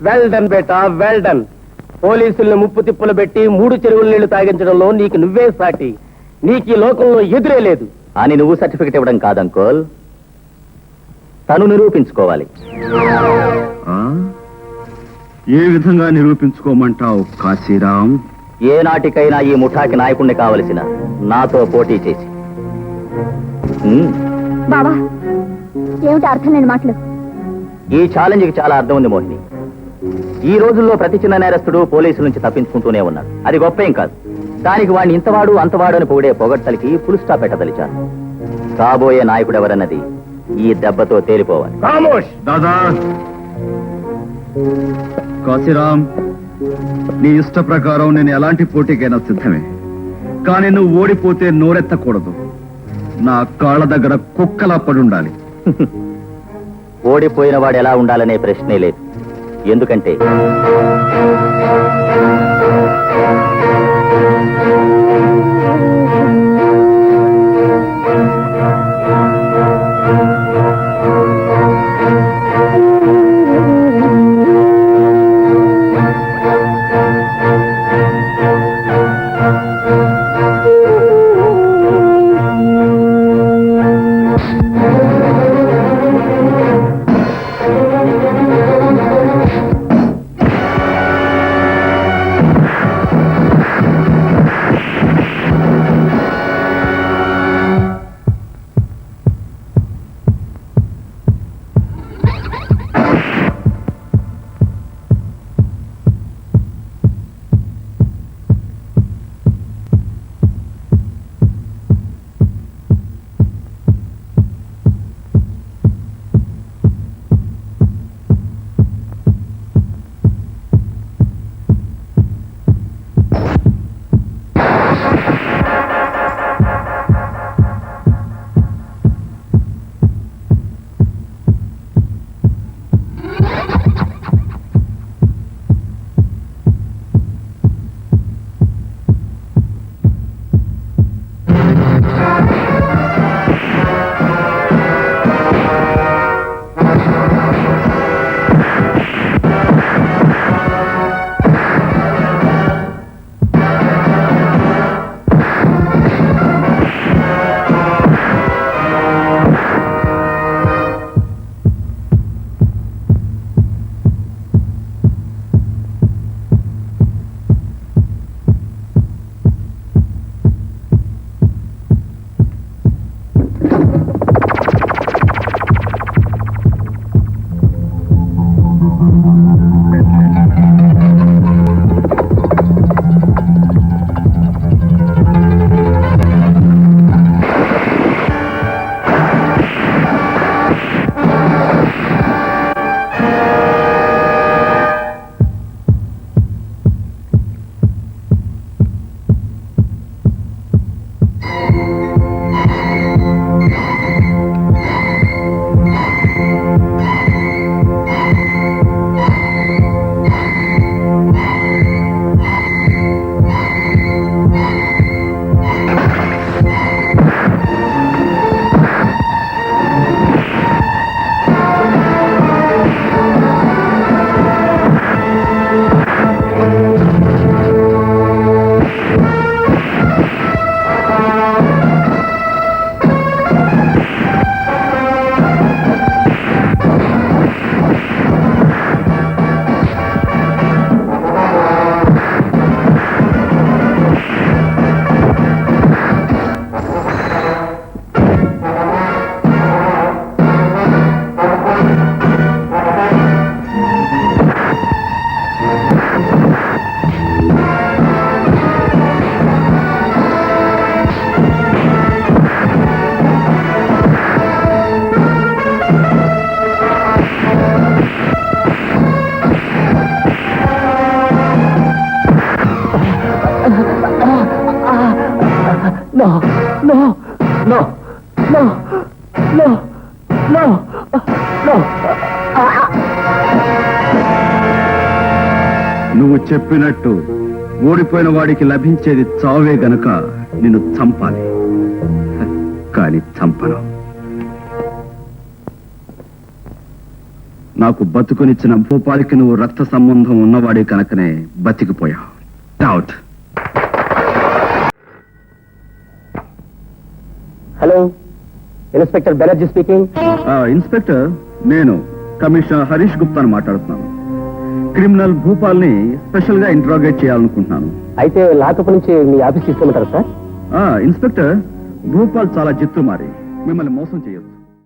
Well done బేటా, well done. పోలీసుల్ని ముప్పు తిప్పులు పెట్టి 3 చెరువుల నీళ్లు తాగించడంలో నీకు నువ్వే సాటి. నీకు ఈ లోకంలో ఎదురే లేదు అని నువ్వు సర్టిఫికెట్ ఇవ్వడం కాదంకోల్, తను నిరూపించుకోవాలి. ఏ విధంగా నిరూపించుకోమంటావు కాశీరాం? ఏ నాటికైనా ఈ ముఠాకి నాయకుణ్ణి కావలసిన నాతో పోటీ చేసి. బాబా, ఏమిటి అర్థం లేని మాటలు? ఈ ఛాలెంజ్కి చాలా అర్థం ఉంది మోహిని. ఈ రోజుల్లో ప్రతి చిన్న నేరస్తుడు పోలీసుల నుంచి తప్పించుకుంటూనే ఉన్నాడు. అది గొప్పేం కాదు. దానికి వాడిని ఇంతవాడు అంతవాడు అని పొగిడే పొగడ్తలకి ఫుల్ స్టాప్ పెట్టదలిచాను. కాబోయే నాయకుడు ఎవరన్నది ఈ దెబ్బతో తేలిపోవాలి. దాదా కాశీరాం, నీ ఇష్ట ప్రకారం నేను ఎలాంటి పోటీకైనా సిద్ధమే. కానీ నువ్వు ఓడిపోతే నోరెత్తకూడదు. నా కాళ్ళ దగ్గర కుక్కలా పడుండాలి. ఓడిపోయిన వాడు ఎలా ఉండాలనే ప్రశ్నే లేదు. ఎందుకంటే నువ్వు చెప్పినట్టు ఓడిపోయిన వాడికి లభించేది చావే గనుక నిన్ను చంపాలి. కానీ చంపను. నాకు బతుకునిచ్చిన భూపాలికి నువ్వు రక్త సంబంధం ఉన్నవాడే కనుకనే బతికిపోయావు. Doubt. Hello, inspector Banerjee speaking. Inspector, నేను కమిషనర్ హరీష్ గుప్తాను మాట్లాడుతున్నాను. క్రిమినల్ భూపాల్ని స్పెషల్ గా ఇంట్రాగేట్ చేయాలనుకుంటున్నాను. అయితే లాకప్ నుంచి మీ ఆఫీస్ తీసుకోమంటారా సార్? ఇన్స్పెక్టర్, భూపాల్ చాలా జిత్తు మారి మిమ్మల్ని మోసం చేయొచ్చు.